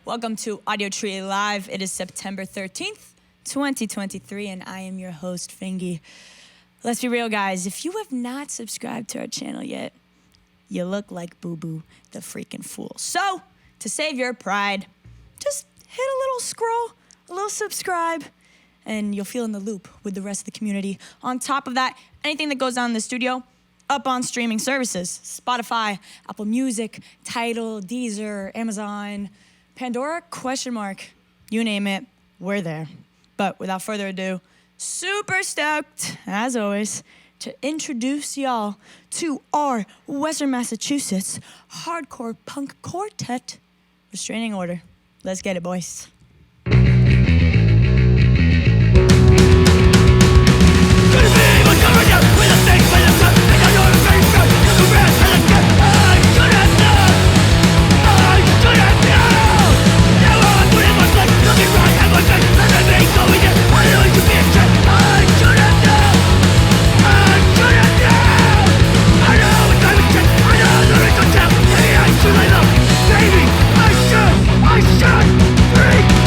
Welcome to Audiotree Live. It is September 13th, 2023, and I am your host, FINGY. Let's be real, guys. If you have not subscribed to our channel yet, you look like Boo Boo the freaking fool. So, to save your pride, just hit a little scroll, a little subscribe, and you'll feel in the loop with the rest of the community. On top of that, anything that goes on in the studio, up on streaming services, Spotify, Apple Music, Tidal, Deezer, Amazon, Pandora, ? You name it, we're there. But without further ado, super stoked, as always, to introduce y'all to our Western Massachusetts hardcore punk quartet, Restraining Order. Let's get it, boys. I should, 3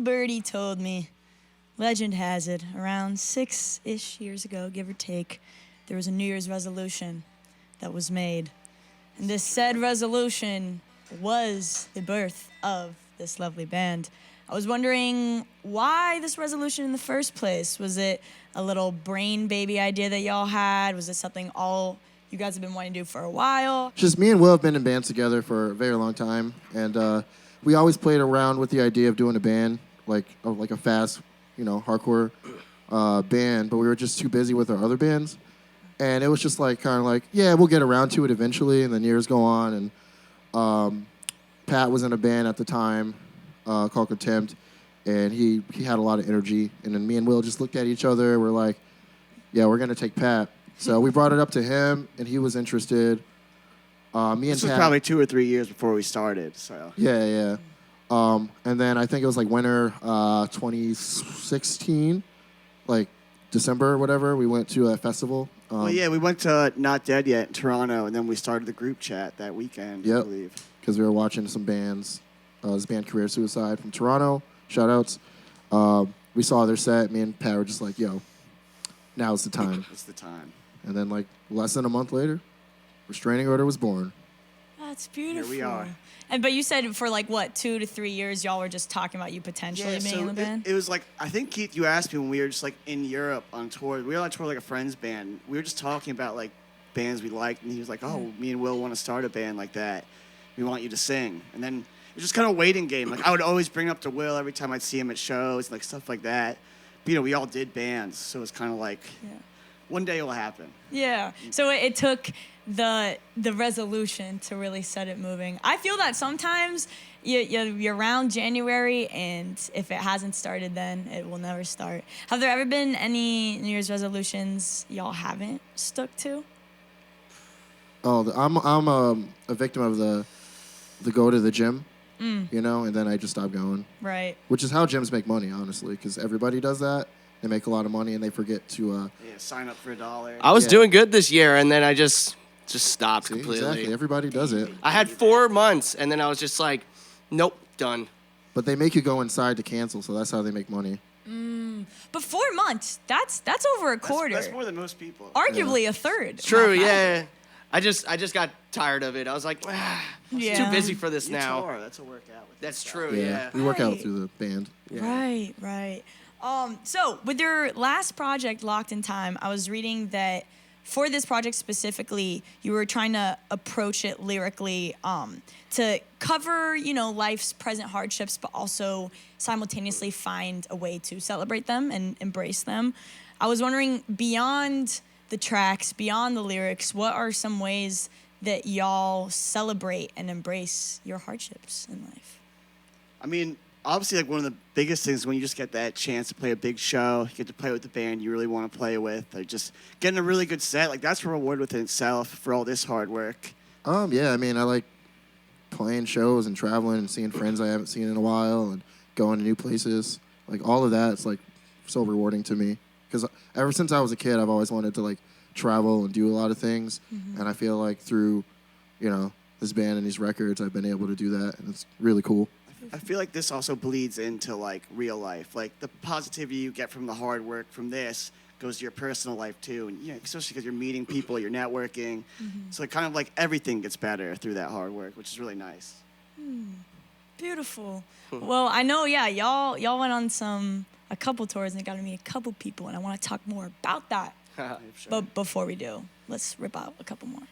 birdie told me, legend has it, around 6-ish years ago, give or take, there was a New Year's resolution that was made. And this said resolution was the birth of this lovely band. I was wondering why this resolution in the first place. Was it a little brain baby idea that y'all had? Was it something all you guys have been wanting to do for a while? Just me and Will have been in bands together for a very long time, and we always played around with the idea of doing a band, like a fast, hardcore band, but we were just too busy with our other bands. And it was just yeah, we'll get around to it eventually, and then years go on, and Pat was in a band at the time called Contempt, and he had a lot of energy, and then me and Will just looked at each other, we're like, yeah, we're going to take Pat. So we brought it up to him, and he was interested. Me and this was Pat, probably 2 or 3 years before we started, so. Yeah. And then I think it was winter 2016, December or whatever, we went to a festival. We went to Not Dead Yet in Toronto, and then we started the group chat that weekend, I believe. Because we were watching some bands. This band Career Suicide from Toronto, shout-outs. We saw their set. Me and Pat were just like, yo, now's the time. It's the time. And then less than a month later, Restraining Order was born. That's beautiful. Here we are. But you said for 2 to 3 years, y'all were just talking about you potentially being in the band? It was I think, Keith, you asked me when we were just in Europe on tour. We were on tour with a friend's band. We were just talking about bands we liked, and he was like, oh, me and Will want to start a band like that. We want you to sing. And then it was just kind of a waiting game. I would always bring it up to Will every time I'd see him at shows, stuff like that. But, we all did bands, so it was kind of one day it will happen. Yeah. So it took the resolution to really set it moving. I feel that sometimes you're around January, and if it hasn't started then, it will never start. Have there ever been any New Year's resolutions y'all haven't stuck to? Oh, I'm a victim of the go to the gym, and then I just stop going. Right. Which is how gyms make money, honestly, because everybody does that. They make a lot of money, and they forget to... sign up for $1. I was doing good this year, and then I just stopped completely. Exactly. Everybody does it. I had 4 months, and then I was just like, nope, done. But they make you go inside to cancel, so that's how they make money. But 4 months, that's over a quarter. That's more than most people. Arguably a third. True, yeah. I just got tired of it. I was like, too busy for this now. Tour. That's a workout. That's true, Yeah. We work out through the band. Yeah. Right. So with your last project, Locked in Time, I was reading that for this project specifically, you were trying to approach it lyrically to cover, life's present hardships, but also simultaneously find a way to celebrate them and embrace them. I was wondering, beyond the tracks, beyond the lyrics, what are some ways that y'all celebrate and embrace your hardships in life? I mean, obviously, one of the biggest things when you just get that chance to play a big show, you get to play with the band you really want to play with, or just getting a really good set, that's a reward within itself for all this hard work. Yeah, I mean, I like playing shows and traveling and seeing friends I haven't seen in a while and going to new places. All of that is so rewarding to me, because ever since I was a kid, I've always wanted to travel and do a lot of things, and I feel through, this band and these records, I've been able to do that, and it's really cool. I feel like this also bleeds into real life. The positivity you get from the hard work from this goes to your personal life too, and especially because you're meeting people, you're networking. So kind of everything gets better through that hard work, which is really nice. Beautiful. Well, I know, y'all went on a couple tours and got to meet a couple people, and I want to talk more about that. Sure. But before we do, let's rip out a couple more.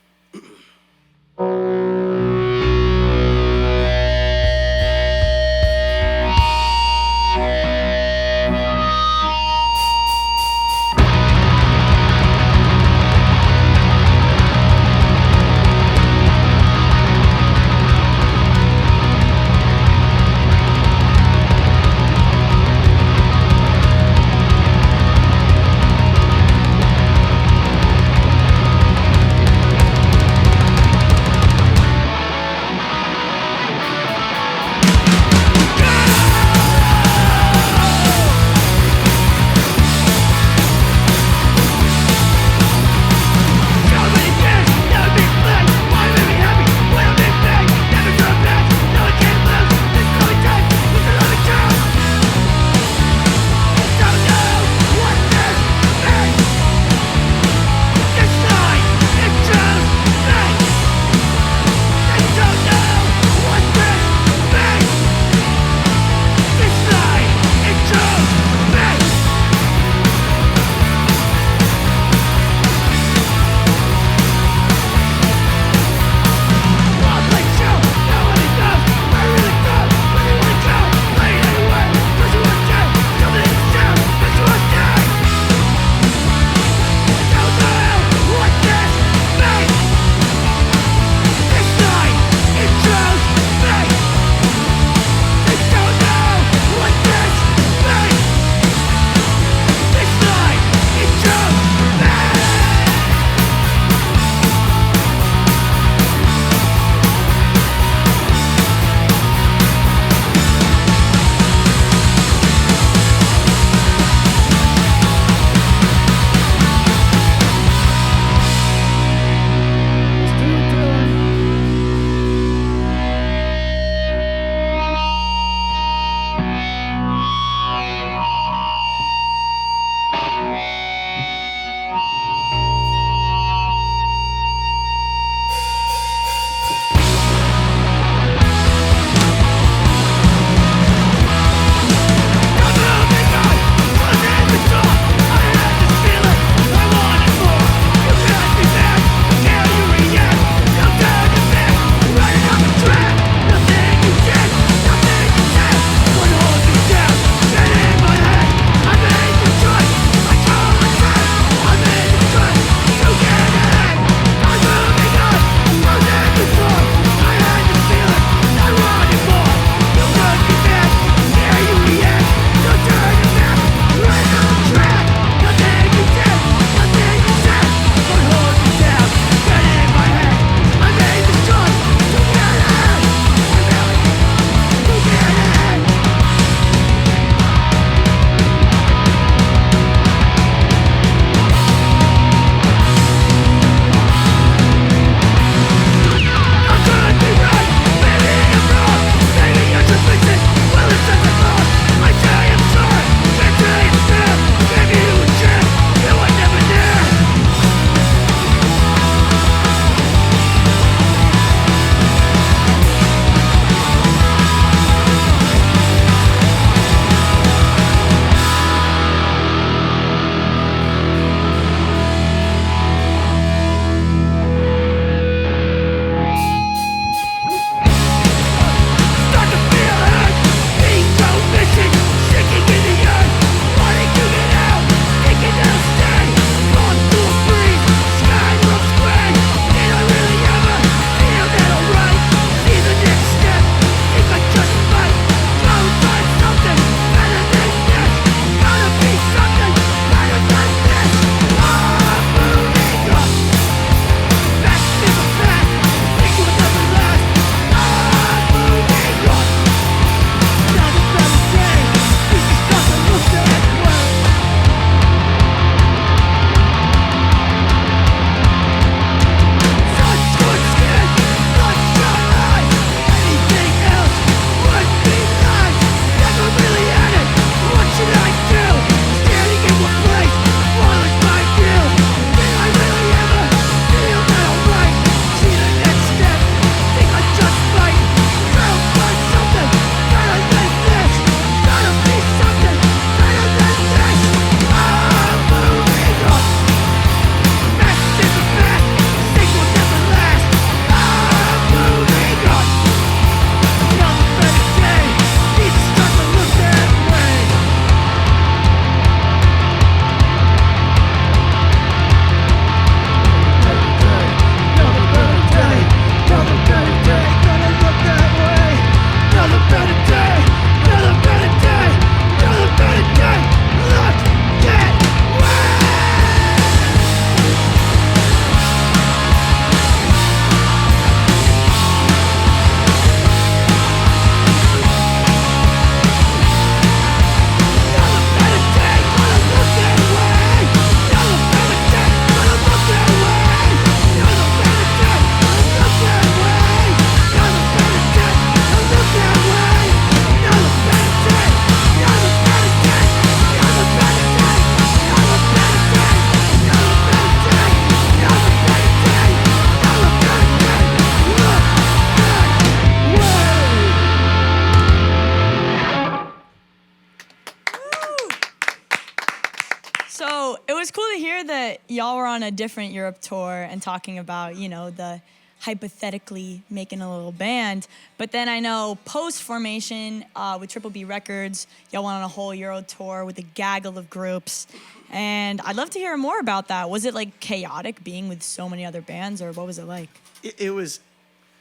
So it was cool to hear that y'all were on a different Europe tour and talking about, the hypothetically making a little band. But then I know post-formation with Triple B Records, y'all went on a whole Euro tour with a gaggle of groups. And I'd love to hear more about that. Was it like chaotic being with so many other bands, or what was it like? It was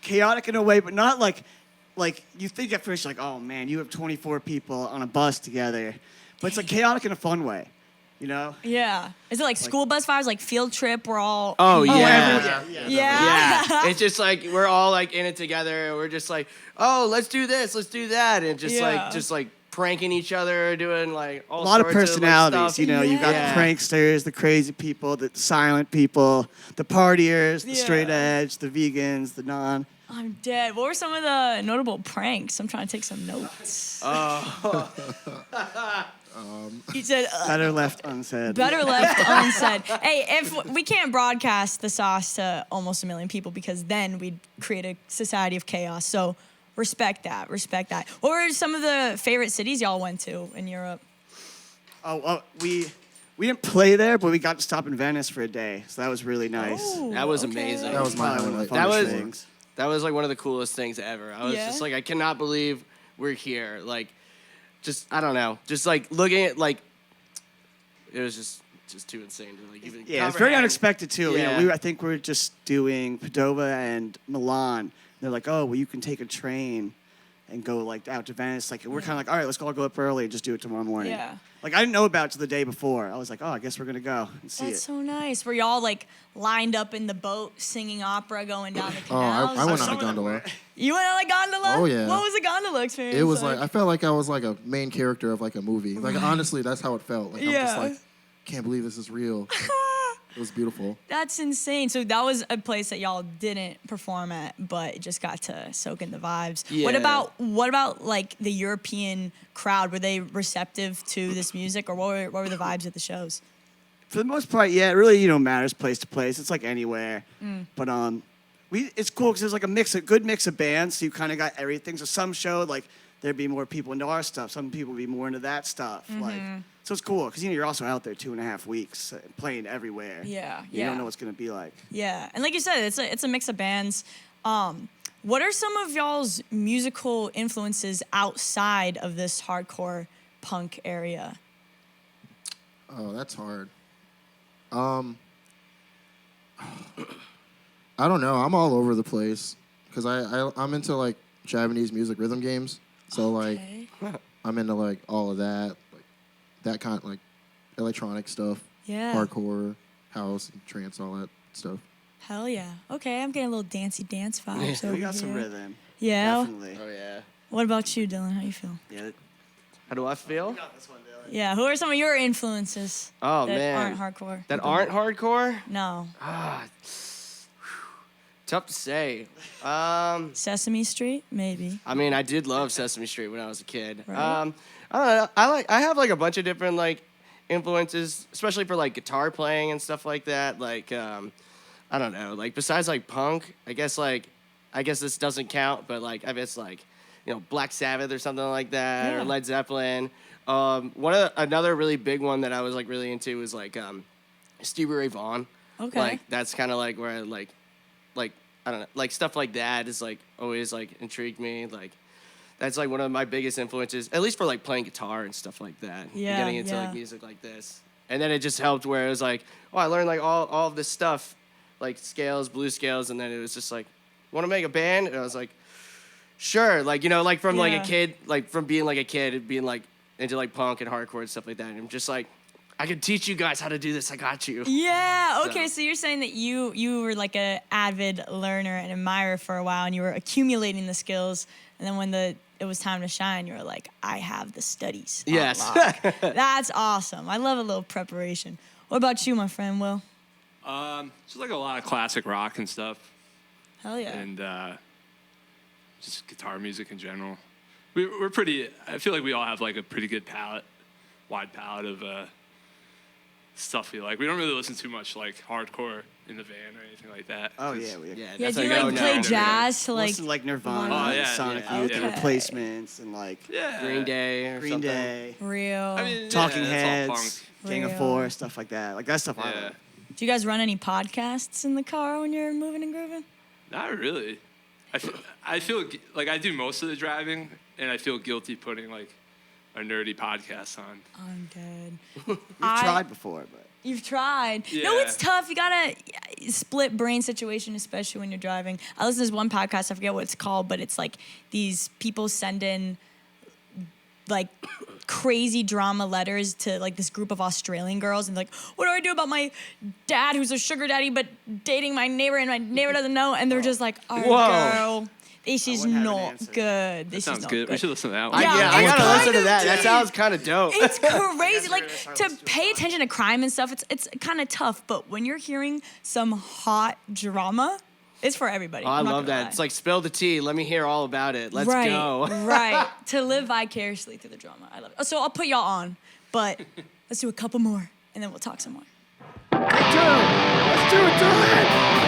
chaotic in a way, but not like you think at first, like, oh man, you have 24 people on a bus together. But it's like chaotic in a fun way, you know? Yeah. Is it like school bus vibes, like field trip? We're all. Oh, yeah. Yeah. Yeah, it's just like we're all like in it together. And we're just like, oh, let's do this, let's do that, and just like pranking each other, doing like all A lot of sorts personalities, like, stuff. you know. You got Yeah. the pranksters, the crazy people, the silent people, the partiers, the straight edge, the vegans, the non. I'm dead. What were some of the notable pranks? I'm trying to take some notes. He said, Better left unsaid. better left unsaid. Hey, if we can't broadcast the sauce to almost 1 million people, because then we'd create a society of chaos. So respect that. Respect that. What were some of the favorite cities y'all went to in Europe? We didn't play there, but we got to stop in Venice for a day, so that was really nice. Oh, That was okay. amazing. That was my Probably one of the highlight. funnest That was- things. That was like one of the coolest things ever. I was Yeah? just like, I cannot believe we're here. Like, just I don't know. Just like looking at like, it was just too insane to like even. Yeah, it's very comprehend. unexpected too. Yeah. You know, I think we're just doing Padova and Milan. They're like, oh, well, you can take a train and go like out to Venice. Like, we're kind of like, all right, let's all go up early and just do it tomorrow morning. Yeah. Like, I didn't know about it till the day before. I was like, oh, I guess we're gonna go and see That's it. so nice. Were y'all like lined up in the boat singing opera going down the Oh, canals? I went Some on a of them gondola. were. You went on a gondola? Oh, yeah. What was the gondola experience? It was like I felt like I was like a main character of like a movie. Like honestly, that's how it felt. Like I'm just Yeah. like, can't believe this is real. It was beautiful. That's insane. So that was a place that y'all didn't perform at, but just got to soak in the vibes. What Yeah. about like the European crowd? Were they receptive to this music, or what were the vibes at the shows? For the most part, yeah, it really matters place to place. It's like anywhere, but it's cool because there's like a good mix of bands. So you kind of got everything. So some show like there'd be more people into our stuff. Some people would be more into that stuff. Like, so it's cool because you're also out there 2.5 weeks playing everywhere. Yeah, You don't know what's gonna be like. Yeah, and like you said, it's a mix of bands. What are some of y'all's musical influences outside of this hardcore punk area? Oh, that's hard. I don't know. I'm all over the place because I'm into like Japanese music rhythm games. So Okay. like I'm into like all of that, like that kind like electronic stuff, Yeah. hardcore, house, and trance, all that stuff. Hell yeah. Okay, I'm getting a little dancey dance vibes over We got some here. rhythm. Yeah. Definitely. Oh yeah. What about you, Dylan? How you feel? Yeah. How do I feel? Got this one, Dylan. Yeah. Who are some of your influences Oh that man. aren't hardcore? That aren't hardcore? No. Ah, tough to say. Sesame Street, maybe. I mean, I did love Sesame Street when I was a kid. Right. I don't know. I have like a bunch of different like influences, especially for like guitar playing and stuff like that. Like I don't know. Like besides like punk, I guess this doesn't count, but like I guess like Black Sabbath or something like that, Yeah. or Led Zeppelin. Another really big one that I was like really into was like Stevie Ray Vaughan. Okay. Like that's kind of like where I like I don't know, like stuff like that is like always like intrigued me. Like that's like one of my biggest influences, at least for like playing guitar and stuff like that. And Yeah, getting into yeah. like music like this. And then it just helped where it was like, oh, I learned like all of this stuff, like scales, blues scales, and then it was just like, want to make a band? And I was like, sure. Like, like from like Yeah. a kid, like from being like a kid and being like into like punk and hardcore and stuff like that. And I'm just like, I can teach you guys how to do this. I got you. Yeah. Okay. So- So you're saying that you were like a avid learner and admirer for a while, and you were accumulating the skills, and then when it was time to shine, you were like, I have the studies. on Yes. lock. That's awesome. I love a little preparation. What about you, my friend Will? Just like a lot of classic rock and stuff, Hell yeah. and just guitar music in general. We're pretty. I feel like we all have like a pretty good wide palette of stuff we like. We don't really listen too much like hardcore in the van or anything like that. Oh yeah, we Yeah. that's Do you like, like oh, play no. jazz to like? listen to like Nirvana, Oh, and yeah, Sonic yeah, Youth, yeah. and Replacements, and like Yeah. Green Day or Green something. Day. Real. I mean, Talking yeah, it's all Heads. punk. Gang of Real. Four, stuff like that. Like that stuff I Yeah. love. Do you guys run any podcasts in the car when you're moving and grooving? Not really. I feel like I do most of the driving, and I feel guilty putting like a nerdy podcast on. I'm dead. We've tried before, but You've tried. No, Yeah. it's tough. You gotta split brain situation, especially when you're driving. I listen to this one podcast. I forget what it's called, but it's like these people send in like crazy drama letters to like this group of Australian girls, and like, what do I do about my dad who's a sugar daddy but dating my neighbor and my neighbor doesn't know? And they're just like, oh, Whoa. girl, this is wouldn't have an not answer. good. This Sounds is not good. We should listen to that I, one. Yeah, I it's gotta listen kind to of that. That deep. sounds kind of dope. It's crazy. Like That's to how it's pay attention to crime and stuff, it's kind of tough. But when you're hearing some hot drama, it's for everybody. Oh, I I'm not love gonna that. lie. It's like spill the tea. Let me hear all about it. Let's right, go. right. To live vicariously through the drama. I love it. So I'll put y'all on, but let's do a couple more, and then we'll talk some more. let's do it, Dylan.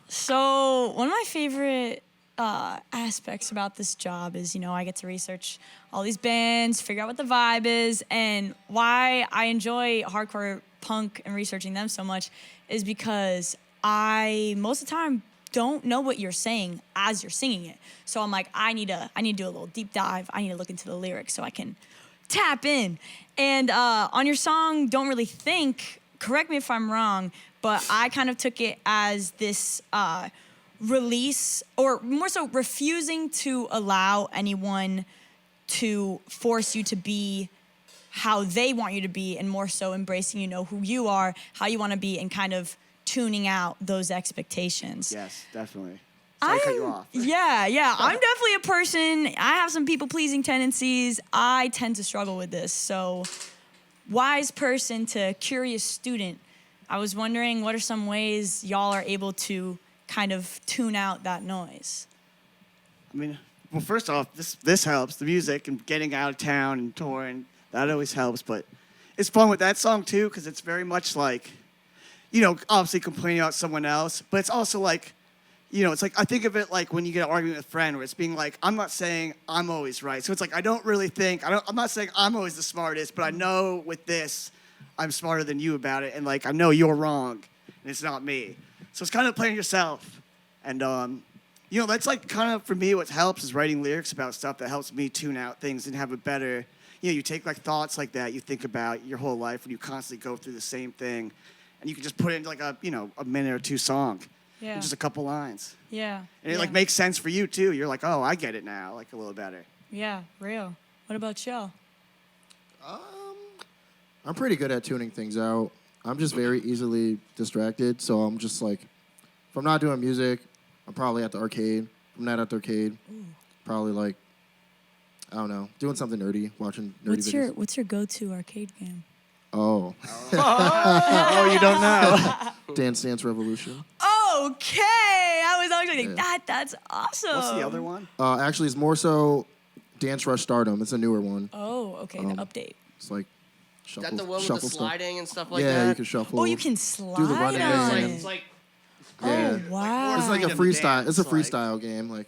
So one of my favorite aspects about this job is, I get to research all these bands, figure out what the vibe is, and why I enjoy hardcore punk and researching them so much is because I most of the time don't know what you're saying as you're singing it. So I'm like, I need to do a little deep dive. I need to look into the lyrics so I can tap in. And on your song, Don't Really Think, correct me if I'm wrong, but I kind of took it as this release, or more so refusing to allow anyone to force you to be how they want you to be, and more so embracing, who you are, how you want to be, and kind of tuning out those expectations. Yes, definitely. Sorry to cut you off. Yeah. I'm definitely a person. I have some people-pleasing tendencies. I tend to struggle with this. So, wise person to curious student, I was wondering, what are some ways y'all are able to kind of tune out that noise? I mean, well, first off, this helps. The music and getting out of town and touring, that always helps. But it's fun with that song, too, because it's very much like, obviously complaining about someone else. But it's also like, it's like I think of it like when you get an argument with a friend where it's being like, I'm not saying I'm always right. So it's like I don't really think I'm not saying I'm always the smartest, but I know with this I'm smarter than you about it, and like I know you're wrong and it's not me. So it's kind of playing yourself. And that's like kind of for me what helps is writing lyrics about stuff that helps me tune out things and have a better, you take like thoughts like that you think about your whole life and you constantly go through the same thing, and you can just put it into like a minute or two song. Yeah. Just a couple lines. Yeah. And it like makes sense for you too. You're like, oh, I get it now, like a little better. Yeah, real. What about you? I'm pretty good at tuning things out. I'm just very easily distracted, so I'm just like, if I'm not doing music, I'm probably at the arcade. If I'm not at the arcade, probably like, I don't know, doing something nerdy, watching nerdy videos. What's your go-to arcade game? Oh. Oh, you don't know. Dance Dance Revolution. Okay, I was always like, that's awesome. What's the other one? Actually, it's more so Dance Rush Stardom. It's a newer one. Oh, okay, the update. It's like Is shuffle. that the one with the shuffle stuff. sliding and stuff like Yeah, that? you can shuffle. Oh, you can slide do the running on game. it. It's like Yeah. Oh, wow. It's like a Freedom freestyle. dance, It's a like- freestyle game. Like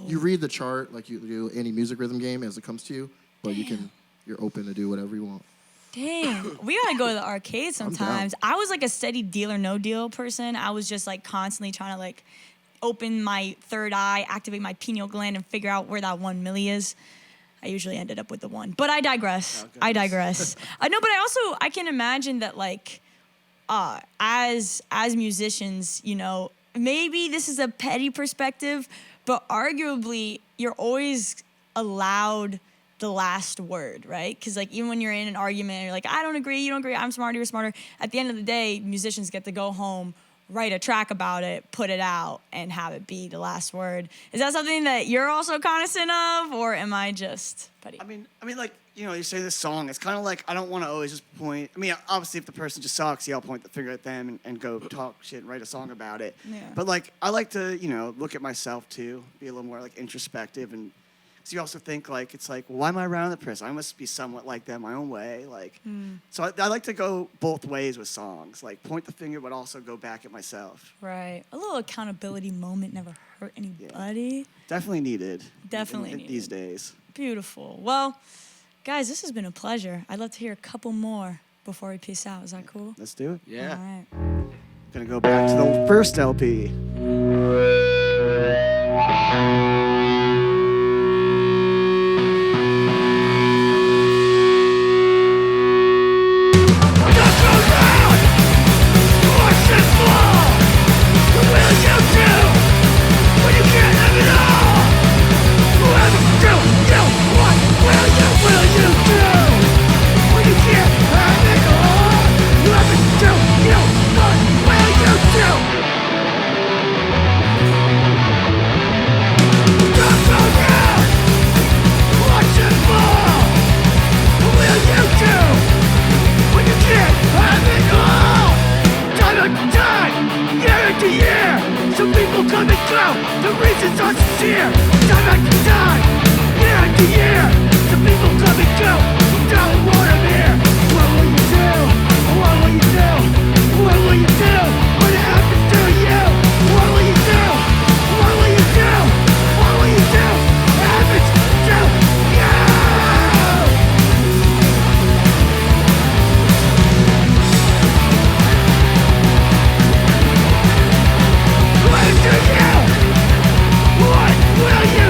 you read the chart like you do any music rhythm game as it comes to you, but you're open to do whatever you want. Dang, we gotta go to the arcade sometimes. I was like a steady deal or no deal person. I was just like constantly trying to like open my third eye, activate my pineal gland, and figure out where that 1 milli is. I usually ended up with the one, but I digress. I digress. No, but I can imagine that like, as musicians, maybe this is a petty perspective, but arguably you're always allowed the last word, right? Because like even when you're in an argument, you're like, I don't agree, you don't agree, I'm smarter, you're smarter. At the end of the day, musicians get to go home, write a track about it, put it out, and have it be the last word. Is that something that you're also cognizant of, or am I just petty? I mean, like, you say this song, it's kind of like, I don't want to always just point, obviously if the person just sucks, I'll point the finger at them and go talk shit and write a song about it. Yeah. But like, I like to, look at myself too, be a little more like introspective, and because you also think like, it's like, why am I around the person? I must be somewhat like them my own way. Like, so I like to go both ways with songs, like point the finger, but also go back at myself. Right. A little accountability moment never hurt anybody. Definitely needed. Definitely in needed. these days. Beautiful. Well, guys, this has been a pleasure. I'd love to hear a couple more before we peace out. Is that cool? Let's do it. yeah. All right. Gonna go back to the first LP. Some people come and go, the reasons are sincere. Time after time, year after year. Some people come and go, who don't want them here. What will you do? What will you do? What will you do when it happens to you? What will you do? What will you do? What will you do? It happens to you. What do you? What will you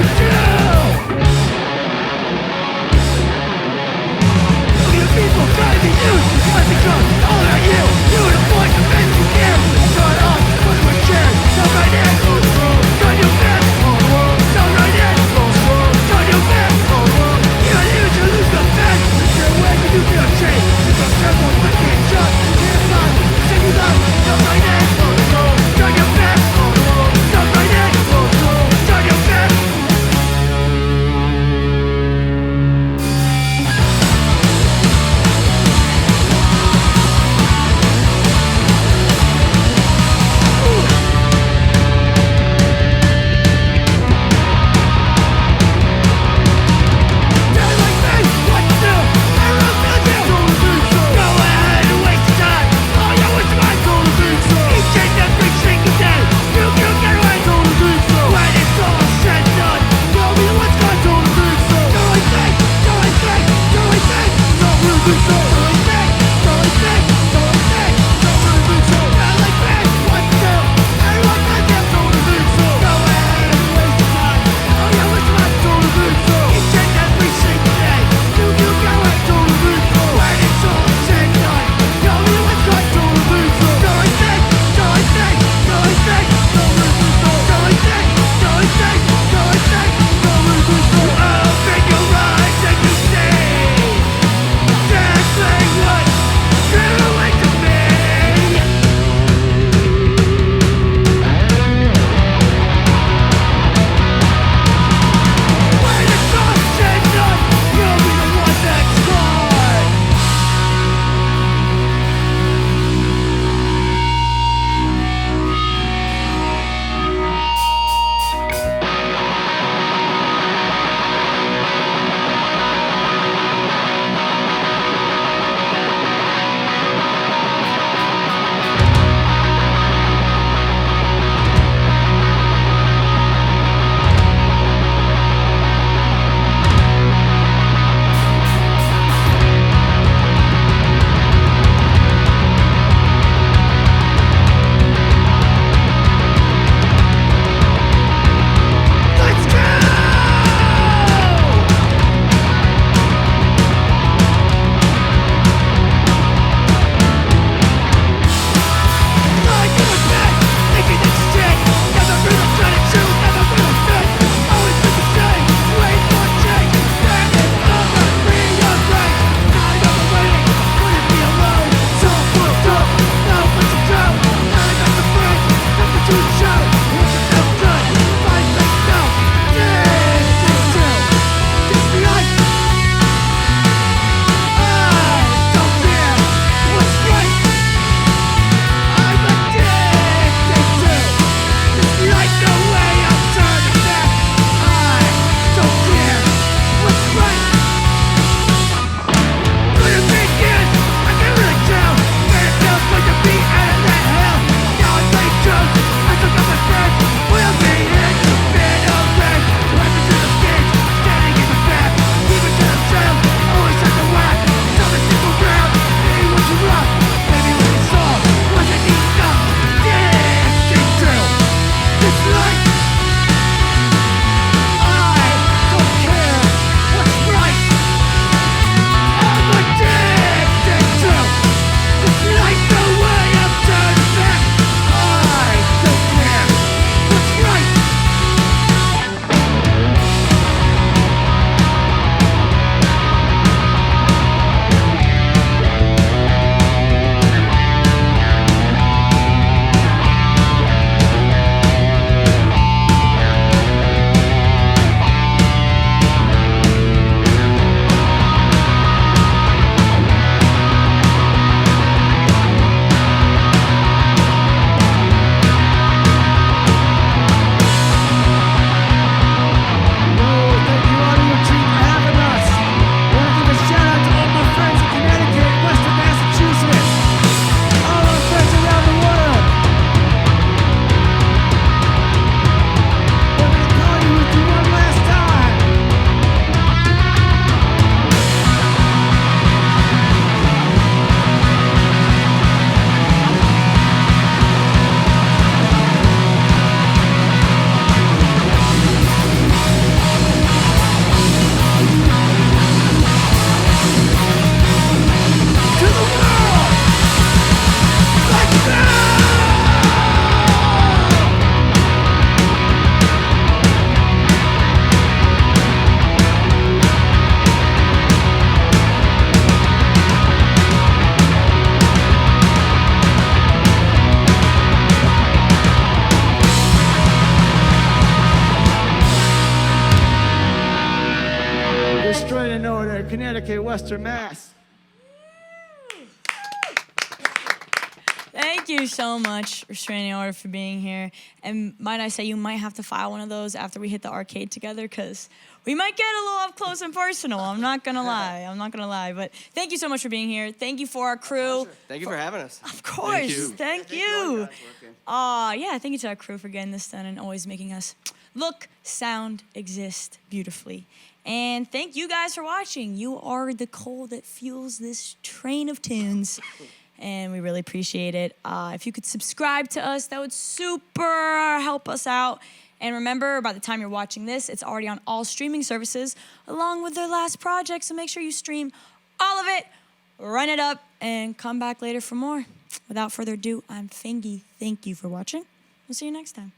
Western Mass. Thank you so much, Restraining Order, for being here. And might I say, you might have to file one of those after we hit the arcade together, because we might get a little up close and personal. I'm not going to lie. But thank you so much for being here. Thank you for our crew. Thank you for having us. Of course. Thank you. Yeah, thank you to our crew for getting this done and always making us look, sound, exist beautifully. And thank you guys for watching. You are the coal that fuels this train of tunes. And we really appreciate it. If you could subscribe to us, that would super help us out. And remember, by the time you're watching this, it's already on all streaming services, along with their last project. So make sure you stream all of it, run it up, and come back later for more. Without further ado, I'm FINGY. Thank you for watching. We'll see you next time.